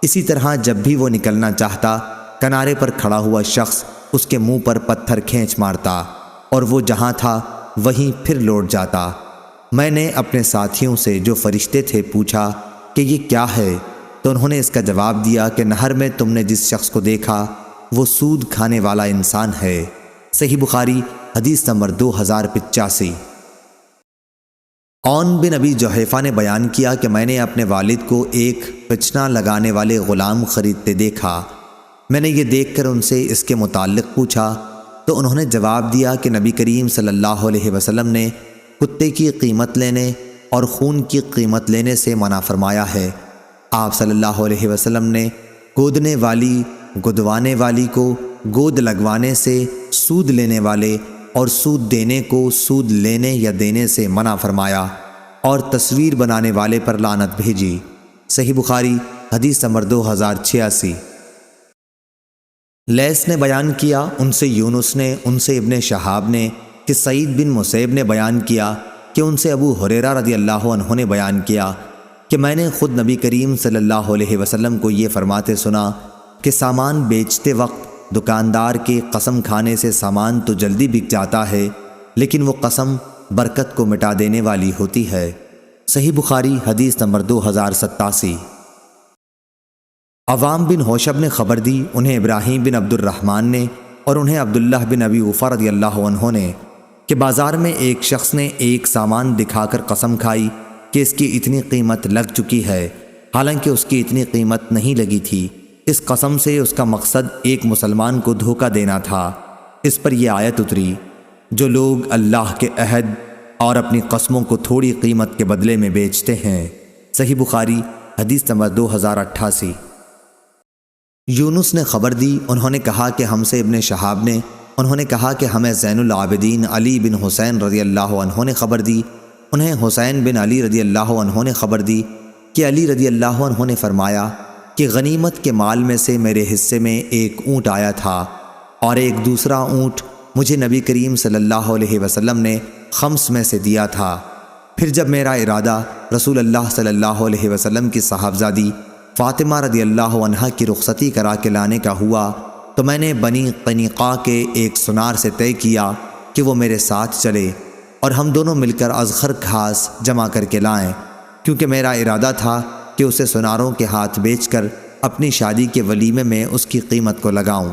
اسی طرح جب بھی وہ نکلنا چاہتا کنارے پر کھڑا ہوا شخص اس کے منہ پر پتھر کھینچ مارتا اور وہ جہاں تھا وہیں پھر لوٹ جاتا۔ میں نے اپنے ساتھیوں سے جو فرشتے تھے پوچھا کہ یہ کیا ہے، تو انہوں نے اس کا جواب دیا کہ نہر میں تم نے جس شخص کو دیکھا وہ سود کھانے والا انسان ہے۔ صحیح بخاری حدیث نمبر 2085۔ عون بن ابی جحیفہ نے بیان کیا کہ میں نے اپنے والد کو ایک پچنا لگانے والے غلام خریدتے دیکھا۔ میں نے یہ دیکھ کر ان سے اس کے متعلق پوچھا تو انہوں نے جواب دیا کہ نبی کریم صلی اللہ علیہ وسلم نے کتے کی قیمت لینے اور خون کی قیمت لینے سے منع فرمایا ہے۔ آپ صلی اللہ علیہ وسلم نے گودنے والی گدوانے والی کو گود لگوانے سے، سود لینے والے اور سود دینے کو سود لینے یا دینے سے منع فرمایا اور تصویر بنانے والے پر لعنت بھیجی۔ صحیح بخاری حدیث نمبر 2086۔ لیث نے بیان کیا، ان سے یونس نے، ان سے ابن شہاب نے کہ سعید بن مسیب نے بیان کیا کہ ان سے ابو ہریرہ رضی اللہ عنہ نے بیان کیا کہ میں نے خود نبی کریم صلی اللہ علیہ وسلم کو یہ فرماتے سنا کہ سامان بیچتے وقت دکاندار کے قسم کھانے سے سامان تو جلدی بک جاتا ہے، لیکن وہ قسم برکت کو مٹا دینے والی ہوتی ہے۔ صحیح بخاری حدیث نمبر 2087۔ عوام بن ہوشب نے خبر دی، انہیں ابراہیم بن عبد الرحمن نے اور انہیں عبداللہ بن ابی اوفا رضی اللہ عنہ نے کہ بازار میں ایک شخص نے ایک سامان دکھا کر قسم کھائی کہ اس کی اتنی قیمت لگ چکی ہے، حالانکہ اس کی اتنی قیمت نہیں لگی تھی۔ اس قسم سے اس کا مقصد ایک مسلمان کو دھوکہ دینا تھا۔ اس پر یہ آیت اتری، جو لوگ اللہ کے عہد اور اپنی قسموں کو تھوڑی قیمت کے بدلے میں بیچتے ہیں۔ صحیح بخاری حدیث نمبر 2088۔ یونس نے خبر دی، انہوں نے کہا کہ ہم سے ابن شہاب نے، انہوں نے کہا کہ ہمیں زین العابدین علی بن حسین رضی اللہ عنہ نے خبر دی، انہیں حسین بن علی رضی اللہ عنہ نے خبر دی کہ علی رضی اللہ عنہ نے فرمایا کہ غنیمت کے مال میں سے میرے حصے میں ایک اونٹ آیا تھا اور ایک دوسرا اونٹ مجھے نبی کریم صلی اللہ علیہ وسلم نے خمس میں سے دیا تھا۔ پھر جب میرا ارادہ رسول اللہ صلی اللہ علیہ وسلم کی صاحبزادی فاطمہ رضی اللہ عنہا کی رخصتی کرا کے لانے کا ہوا تو میں نے بنی قینقاع کے ایک سنار سے طے کیا کہ وہ میرے ساتھ چلے اور ہم دونوں مل کر ازخر گھاس جمع کر کے لائیں، کیونکہ میرا ارادہ تھا کہ اسے سناروں کے ہاتھ بیچ کر اپنی شادی کے ولیمے میں اس کی قیمت کو لگاؤں۔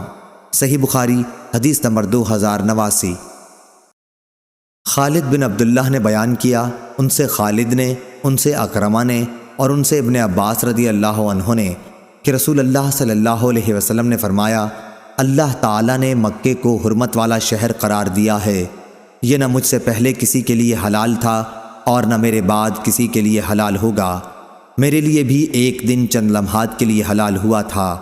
صحیح بخاری حدیث نمبر 2089۔ خالد بن عبداللہ نے بیان کیا، ان سے خالد نے، ان سے اکرمہ نے اور ان سے ابن عباس رضی اللہ عنہ نے کہ رسول اللہ صلی اللہ علیہ وسلم نے فرمایا، اللہ تعالیٰ نے مکے کو حرمت والا شہر قرار دیا ہے، یہ نہ مجھ سے پہلے کسی کے لیے حلال تھا اور نہ میرے بعد کسی کے لیے حلال ہوگا، میرے لیے بھی ایک دن چند لمحات کے لیے حلال ہوا تھا،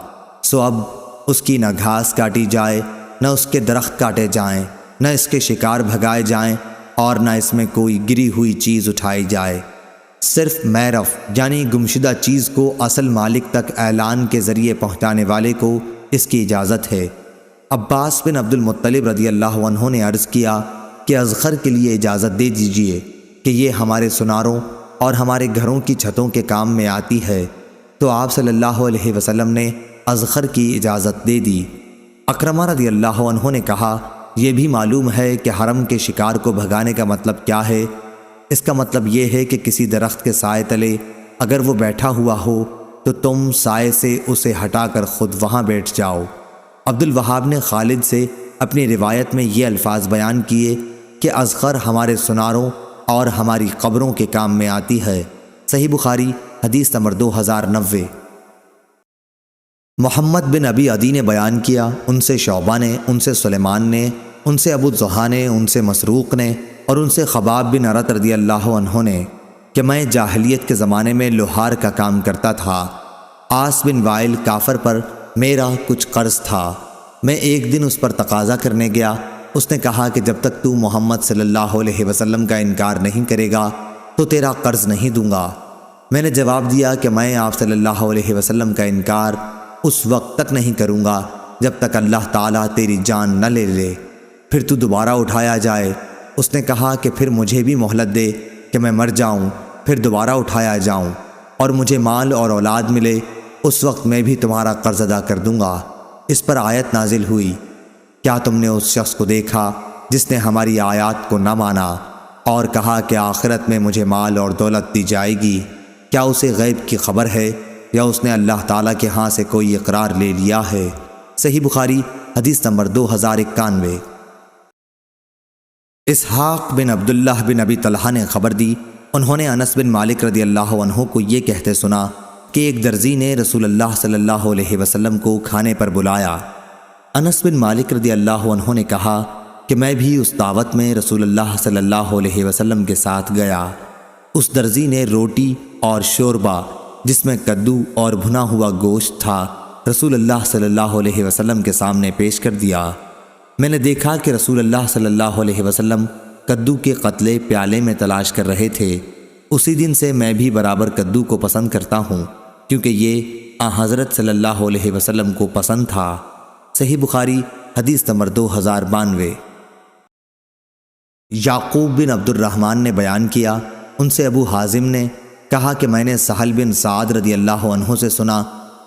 سو اب اس کی نہ گھاس کاٹی جائے، نہ اس کے درخت کاٹے جائیں، نہ اس کے شکار بھگائے جائیں اور نہ اس میں کوئی گری ہوئی چیز اٹھائی جائے، صرف میرف یعنی گمشدہ چیز کو اصل مالک تک اعلان کے ذریعے پہنچانے والے کو اس کی اجازت ہے۔ عباس بن عبد المطلب رضی اللہ عنہ نے عرض کیا کہ ازخر کے لیے اجازت دے دیجیے کہ یہ ہمارے سناروں اور ہمارے گھروں کی چھتوں کے کام میں آتی ہے، تو آپ صلی اللہ علیہ وسلم نے ازخر کی اجازت دے دی۔ اکرمہ رضی اللہ عنہ نے کہا، یہ بھی معلوم ہے کہ حرم کے شکار کو بھگانے کا مطلب کیا ہے؟ اس کا مطلب یہ ہے کہ کسی درخت کے سائے تلے اگر وہ بیٹھا ہوا ہو تو تم سائے سے اسے ہٹا کر خود وہاں بیٹھ جاؤ۔ عبد الوہاب نے خالد سے اپنی روایت میں یہ الفاظ بیان کیے کہ ازخر ہمارے سناروں اور ہماری قبروں کے کام میں آتی ہے۔ صحیح بخاری حدیث نمبر 2090۔ محمد بن ابی عدی نے بیان کیا، ان سے شعبہ نے، ان سے سلیمان نے، ان سے ابو الضحیٰ نے، ان سے مسروق نے اور ان سے خباب بن ارت رضی اللہ عنہ نے کہ میں جاہلیت کے زمانے میں لوہار کا کام کرتا تھا، عاص بن وائل کافر پر میرا کچھ قرض تھا، میں ایک دن اس پر تقاضا کرنے گیا، اس نے کہا کہ جب تک تو محمد صلی اللہ علیہ وسلم کا انکار نہیں کرے گا تو تیرا قرض نہیں دوں گا۔ میں نے جواب دیا کہ میں آپ صلی اللہ علیہ وسلم کا انکار اس وقت تک نہیں کروں گا جب تک اللہ تعالیٰ تیری جان نہ لے لے، پھر تو دوبارہ اٹھایا جائے۔ اس نے کہا کہ پھر مجھے بھی مہلت دے کہ میں مر جاؤں، پھر دوبارہ اٹھایا جاؤں اور مجھے مال اور اولاد ملے، اس وقت میں بھی تمہارا قرض ادا کر دوں گا۔ اس پر آیت نازل ہوئی، کیا تم نے اس شخص کو دیکھا جس نے ہماری آیات کو نہ مانا اور کہا کہ آخرت میں مجھے مال اور دولت دی جائے گی؟ کیا اسے غیب کی خبر ہے یا اس نے اللہ تعالیٰ کے ہاں سے کوئی اقرار لے لیا ہے؟ صحیح بخاری حدیث نمبر 2091۔ اسحاق بن عبداللہ بن ابی طلحہ نے خبر دی، انہوں نے انس بن مالک رضی اللہ عنہ کو یہ کہتے سنا کہ ایک درزی نے رسول اللہ صلی اللہ علیہ وسلم کو کھانے پر بلایا۔ انس بن مالک رضی اللہ عنہ نے کہا کہ میں بھی اس دعوت میں رسول اللہ صلی اللہ علیہ وسلم کے ساتھ گیا۔ اس درزی نے روٹی اور شوربہ جس میں کدو اور بھنا ہوا گوشت تھا رسول اللہ صلی اللہ علیہ وسلم کے سامنے پیش کر دیا۔ میں نے دیکھا کہ رسول اللہ صلی اللہ علیہ وسلم کدو کے قتلے پیالے میں تلاش کر رہے تھے۔ اسی دن سے میں بھی برابر کدو کو پسند کرتا ہوں کیونکہ یہ حضرت صلی اللہ علیہ وسلم کو پسند تھا۔ صحیح بخاری حدیث نمبر 2092۔ یعقوب بن عبد الرحمن نے بیان کیا، ان سے ابو حازم نے کہا کہ میں نے سہل بن سعد رضی اللہ عنہ سے سنا،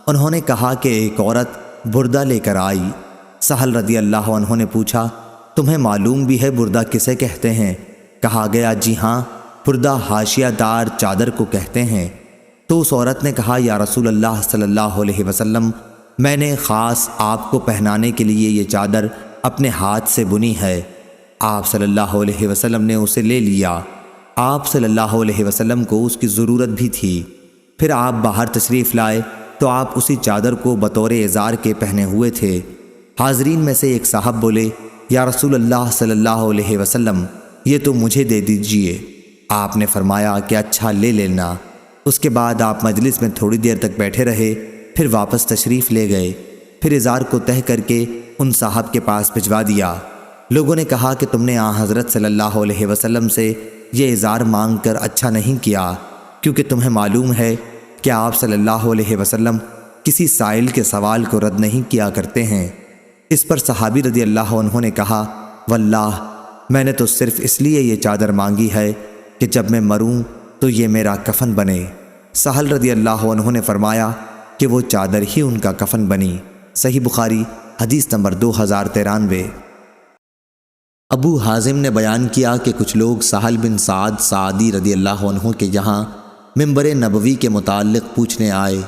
انہوں نے کہا کہ ایک عورت بردہ لے کر آئی۔ سہل رضی اللہ عنہ نے پوچھا، تمہیں معلوم بھی ہے بردہ کسے کہتے ہیں؟ کہا گیا، جی ہاں، بردہ حاشیہ دار چادر کو کہتے ہیں۔ تو اس عورت نے کہا، یا رسول اللہ صلی اللہ علیہ وسلم، میں نے خاص آپ کو پہنانے کے لیے یہ چادر اپنے ہاتھ سے بنی ہے۔ آپ صلی اللہ علیہ وسلم نے اسے لے لیا۔ آپ صلی اللہ علیہ وسلم کو اس کی ضرورت بھی تھی۔ پھر آپ باہر تشریف لائے تو آپ اسی چادر کو بطور ازار کے پہنے ہوئے تھے۔ حاضرین میں سے ایک صاحب بولے، یا رسول اللہ صلی اللہ علیہ وسلم، یہ تو مجھے دے دیجئے۔ آپ نے فرمایا کہ اچھا لے لینا۔ اس کے بعد آپ مجلس میں تھوڑی دیر تک بیٹھے رہے، پھر واپس تشریف لے گئے۔ پھر ازار کو تہہ کر کے ان صاحب کے پاس بھجوا دیا۔ لوگوں نے کہا کہ تم نے حضرت صلی اللہ علیہ وسلم سے یہ ازار مانگ کر اچھا نہیں کیا، کیونکہ تمہیں معلوم ہے کہ آپ صلی اللہ علیہ وسلم کسی سائل کے سوال کو رد نہیں کیا کرتے ہیں۔ اس پر صحابی رضی اللہ عنہ نے کہا، واللہ میں نے تو صرف اس لیے یہ چادر مانگی ہے کہ جب میں مروں تو یہ میرا کفن بنے۔ سہل رضی اللہ عنہ نے فرمایا کہ وہ چادر ہی ان کا کفن بنی۔ صحیح بخاری حدیث نمبر 2093۔ ابو حازم نے بیان کیا کہ کچھ لوگ سہل بن سعد سعدی رضی اللہ عنہ کے یہاں منبر نبوی کے متعلق پوچھنے آئے۔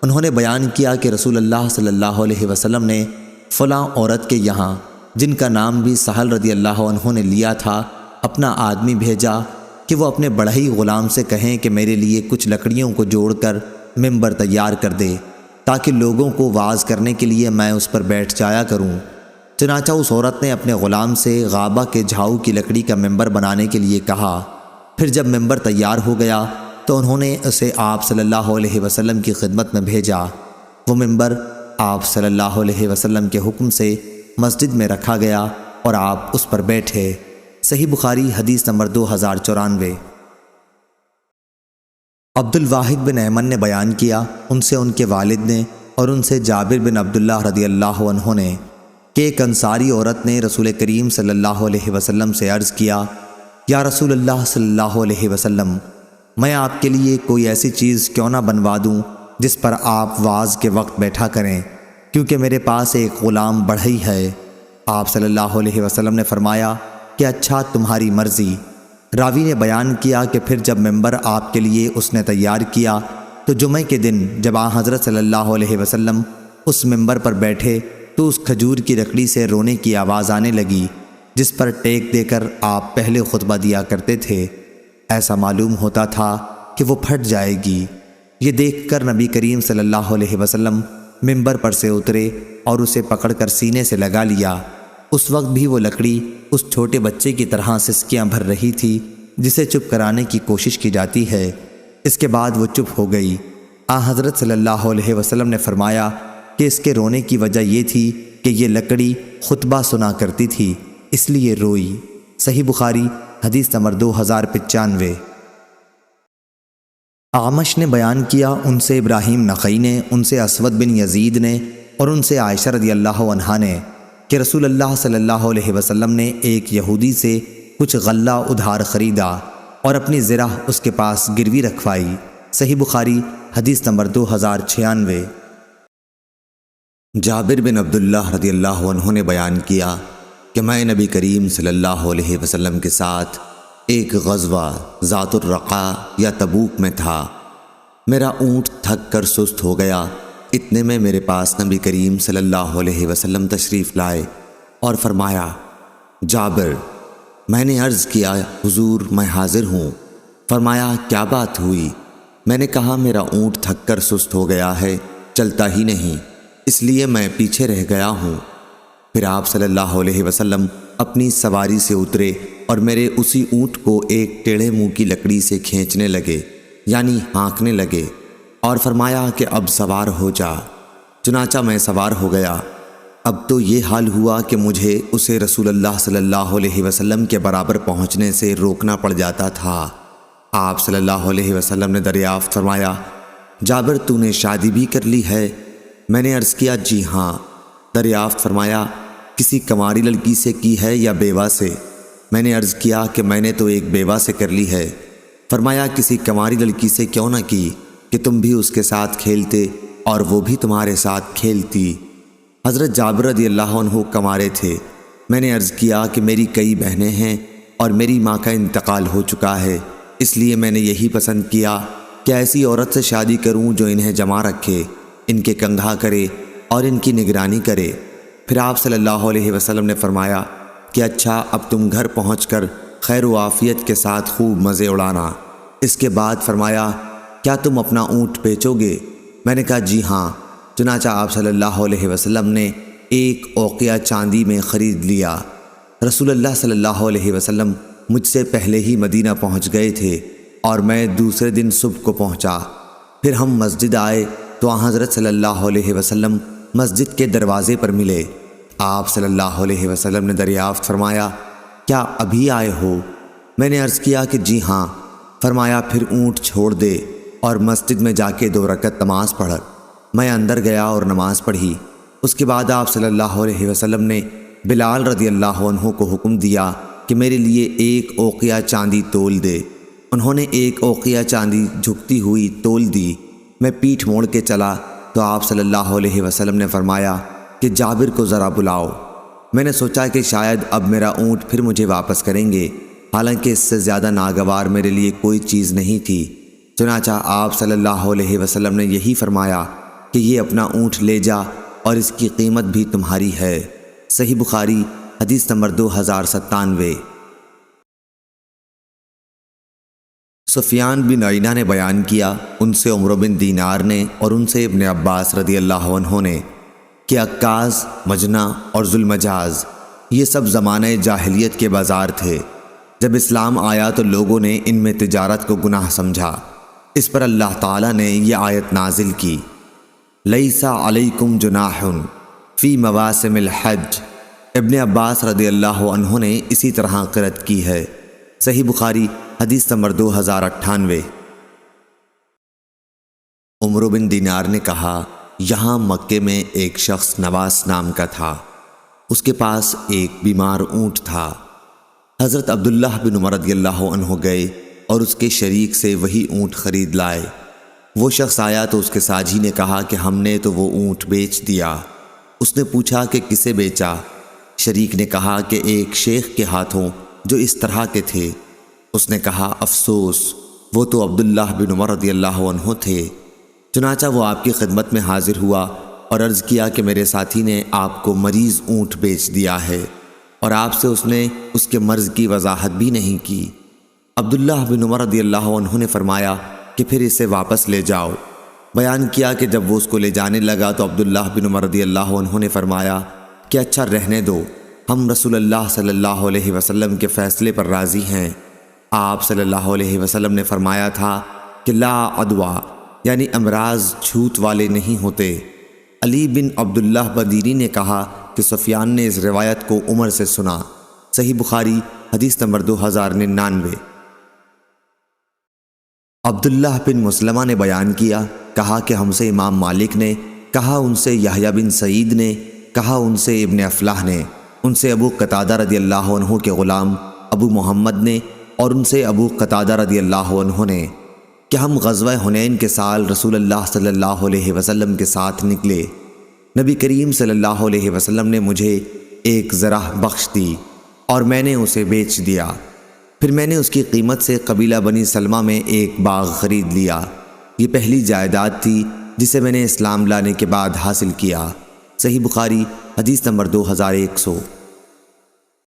انہوں نے بیان کیا کہ رسول اللہ صلی اللہ علیہ وسلم نے فلاں عورت کے یہاں، جن کا نام بھی سہل رضی اللہ عنہ نے لیا تھا، اپنا آدمی بھیجا کہ وہ اپنے بڑھئی غلام سے کہیں کہ میرے لیے کچھ لکڑیوں کو جوڑ کر منبر تیار کر دے، تاکہ لوگوں کو واعظ کرنے کے لیے میں اس پر بیٹھ جایا کروں۔ چنانچہ اس عورت نے اپنے غلام سے غابہ کے جھاؤ کی لکڑی کا منبر بنانے کے لیے کہا۔ پھر جب منبر تیار ہو گیا تو انہوں نے اسے آپ صلی اللہ علیہ وسلم کی خدمت میں بھیجا۔ وہ منبر آپ صلی اللہ علیہ وسلم کے حکم سے مسجد میں رکھا گیا اور آپ اس پر بیٹھے۔ صحیح بخاری حدیث نمبر 2094۔ عبد الواحد بن ایمن نے بیان کیا، ان سے ان کے والد نے اور ان سے جابر بن عبداللہ رضی اللہ عنہ نے، کہ ایک انصاری عورت نے رسول کریم صلی اللہ علیہ وسلم سے عرض کیا، یا رسول اللہ صلی اللہ علیہ وسلم، میں آپ کے لیے کوئی ایسی چیز کیوں نہ بنوا دوں جس پر آپ واعظ کے وقت بیٹھا کریں، کیونکہ میرے پاس ایک غلام بڑھئی ہے۔ آپ صلی اللہ علیہ وسلم نے فرمایا کہ اچھا تمہاری مرضی۔ راوی نے بیان کیا کہ پھر جب منبر آپ کے لیے اس نے تیار کیا تو جمعہ کے دن جب حضرت صلی اللہ علیہ وسلم اس منبر پر بیٹھے تو اس کھجور کی لکڑی سے رونے کی آواز آنے لگی، جس پر ٹیک دے کر آپ پہلے خطبہ دیا کرتے تھے۔ ایسا معلوم ہوتا تھا کہ وہ پھٹ جائے گی۔ یہ دیکھ کر نبی کریم صلی اللہ علیہ وسلم منبر پر سے اترے اور اسے پکڑ کر سینے سے لگا لیا۔ اس وقت بھی وہ لکڑی اس چھوٹے بچے کی طرح سسکیاں بھر رہی تھی جسے چپ کرانے کی کوشش کی جاتی ہے۔ اس کے بعد وہ چپ ہو گئی۔ حضرت صلی اللہ علیہ وسلم نے فرمایا کہ اس کے رونے کی وجہ یہ تھی کہ یہ لکڑی خطبہ سنا کرتی تھی، اس لیے روئی۔ صحیح بخاری حدیث نمبر 2095۔ اعمش نے بیان کیا، ان سے ابراہیم نخعی نے، ان سے اسود بن یزید نے اور ان سے عائشہ رضی اللہ عنہا نے کہ رسول اللہ صلی اللہ علیہ وسلم نے ایک یہودی سے کچھ غلہ ادھار خریدا اور اپنی زرہ اس کے پاس گروی رکھوائی۔ صحیح بخاری حدیث نمبر 2096۔ جابر بن عبداللہ رضی اللہ عنہ نے بیان کیا کہ میں نبی کریم صلی اللہ علیہ وسلم کے ساتھ ایک غزوہ ذات الرقاء یا تبوک میں تھا۔ میرا اونٹ تھک کر سست ہو گیا، اتنے میں میرے پاس نبی کریم صلی اللہ علیہ وسلم تشریف لائے اور فرمایا، جابر، میں نے عرض کیا، حضور میں حاضر ہوں۔ فرمایا، کیا بات ہوئی؟ میں نے کہا، میرا اونٹ تھک کر سست ہو گیا ہے، چلتا ہی نہیں، اس لیے میں پیچھے رہ گیا ہوں۔ پھر آپ صلی اللہ علیہ وسلم اپنی سواری سے اترے اور میرے اسی اونٹ کو ایک ٹیڑھے منہ کی لکڑی سے کھینچنے لگے، یعنی ہانکنے لگے، اور فرمایا کہ اب سوار ہو جا۔ چنانچہ میں سوار ہو گیا۔ اب تو یہ حال ہوا کہ مجھے اسے رسول اللہ صلی اللہ علیہ وسلم کے برابر پہنچنے سے روکنا پڑ جاتا تھا۔ آپ صلی اللہ علیہ وسلم نے دریافت فرمایا، جابر، تو نے شادی بھی کر لی ہے؟ میں نے عرض کیا، جی ہاں۔ دریافت فرمایا، کسی کنواری لڑکی سے کی ہے یا بیوہ سے؟ میں نے عرض کیا کہ میں نے تو ایک بیوہ سے کر لی ہے۔ فرمایا، کسی کنواری لڑکی سے کیوں نہ کی کہ تم بھی اس کے ساتھ کھیلتے اور وہ بھی تمہارے ساتھ کھیلتی۔ حضرت جابر رضی اللہ عنہ کنوارے تھے۔ میں نے عرض کیا کہ میری کئی بہنیں ہیں اور میری ماں کا انتقال ہو چکا ہے، اس لیے میں نے یہی پسند کیا کہ ایسی عورت سے شادی کروں جو انہیں جمع رکھے، ان کے کنگھا کرے اور ان کی نگرانی کرے۔ پھر آپ صلی اللہ علیہ وسلم نے فرمایا کہ اچھا اب تم گھر پہنچ کر خیر و عافیت کے ساتھ خوب مزے اڑانا۔ اس کے بعد فرمایا کیا تم اپنا اونٹ بیچو گے؟ میں نے کہا جی ہاں۔ چنانچہ آپ صلی اللہ علیہ وسلم نے ایک اوقیہ چاندی میں خرید لیا۔ رسول اللہ صلی اللہ علیہ وسلم مجھ سے پہلے ہی مدینہ پہنچ گئے تھے اور میں دوسرے دن صبح کو پہنچا۔ پھر ہم مسجد آئے تو حضرت صلی اللہ علیہ وسلم مسجد کے دروازے پر ملے۔ آپ صلی اللہ علیہ وسلم نے دریافت فرمایا کیا ابھی آئے ہو؟ میں نے عرض کیا کہ جی ہاں۔ فرمایا پھر اونٹ چھوڑ دے اور مسجد میں جا کے 2 رکعت نماز پڑھ۔ میں اندر گیا اور نماز پڑھی۔ اس کے بعد آپ صلی اللہ علیہ وسلم نے بلال رضی اللہ عنہ کو حکم دیا کہ میرے لیے 1 اوقیہ چاندی تول دے۔ انہوں نے 1 اوقیہ چاندی جھکتی ہوئی تول دی۔ میں پیٹھ موڑ کے چلا تو آپ صلی اللہ علیہ وسلم نے فرمایا کہ جابر کو ذرا بلاؤ۔ میں نے سوچا کہ شاید اب میرا اونٹ پھر مجھے واپس کریں گے، حالانکہ اس سے زیادہ ناگوار میرے لیے کوئی چیز نہیں تھی۔ چنانچہ آپ صلی اللہ علیہ وسلم نے یہی فرمایا کہ یہ اپنا اونٹ لے جا اور اس کی قیمت بھی تمہاری ہے۔ صحیح بخاری حدیث نمبر 2097۔ سفیان بن عیینہ نے بیان کیا، ان سے عمر بن دینار نے اور ان سے ابن عباس رضی اللہ عنہ نے کہ عکاظ، مجنہ اور ذوالمجاز یہ سب زمانہ جاہلیت کے بازار تھے۔ جب اسلام آیا تو لوگوں نے ان میں تجارت کو گناہ سمجھا۔ اس پر اللہ تعالیٰ نے یہ آیت نازل کی، لیس علیکم جناح فی مواسم الحج۔ ابن عباس رضی اللہ عنہ نے اسی طرح قرأت کی ہے۔ صحیح بخاری حدیث نمبر 2098۔ عمر بن دینار نے کہا یہاں مکے میں ایک شخص نواس نام کا تھا، اس کے پاس ایک بیمار اونٹ تھا۔ حضرت عبداللہ بن عمر رضی اللہ عنہ گئے اور اس کے شریک سے وہی اونٹ خرید لائے۔ وہ شخص آیا تو اس کے ساجی نے کہا کہ ہم نے تو وہ اونٹ بیچ دیا۔ اس نے پوچھا کہ کسے بیچا؟ شریک نے کہا کہ ایک شیخ کے ہاتھوں جو اس طرح کے تھے۔ اس نے کہا افسوس، وہ تو عبداللہ بن عمر رضی اللہ عنہ تھے۔ چنانچہ وہ آپ کی خدمت میں حاضر ہوا اور عرض کیا کہ میرے ساتھی نے آپ کو مریض اونٹ بیچ دیا ہے، اور آپ سے اس نے اس کے مرض کی وضاحت بھی نہیں کی۔ عبداللہ بن عمر رضی اللہ عنہ نے فرمایا کہ پھر اسے واپس لے جاؤ۔ بیان کیا کہ جب وہ اس کو لے جانے لگا تو عبداللہ بن عمر رضی اللہ عنہ نے فرمایا کہ اچھا رہنے دو، ہم رسول اللہ صلی اللہ علیہ وسلم کے فیصلے پر راضی ہیں۔ آپ صلی اللہ علیہ وسلم نے فرمایا تھا کہ لا عدوہ یعنی امراض چھوت والے نہیں ہوتے۔ علی بن عبداللہ بدیری نے کہا کہ سفیان نے اس روایت کو عمر سے سنا۔ صحیح بخاری حدیث نمبر 2099۔ عبداللہ بن مسلمہ نے بیان کیا، کہا کہ ہم سے امام مالک نے، کہا ان سے یحییٰ بن سعید نے، کہا ان سے ابن افلاح نے، ان سے ابو قتادہ رضی اللہ عنہ کے غلام ابو محمد نے، اور ان سے ابو قتادہ رضی اللہ عنہ نے کہ ہم غزوہ حنین کے سال رسول اللہ صلی اللہ علیہ وسلم کے ساتھ نکلے۔ نبی کریم صلی اللہ علیہ وسلم نے مجھے ایک ذرہ بخش دی اور میں نے اسے بیچ دیا۔ پھر میں نے اس کی قیمت سے قبیلہ بنی سلمہ میں ایک باغ خرید لیا۔ یہ پہلی جائیداد تھی جسے میں نے اسلام لانے کے بعد حاصل کیا۔ صحیح بخاری حدیث نمبر 2100۔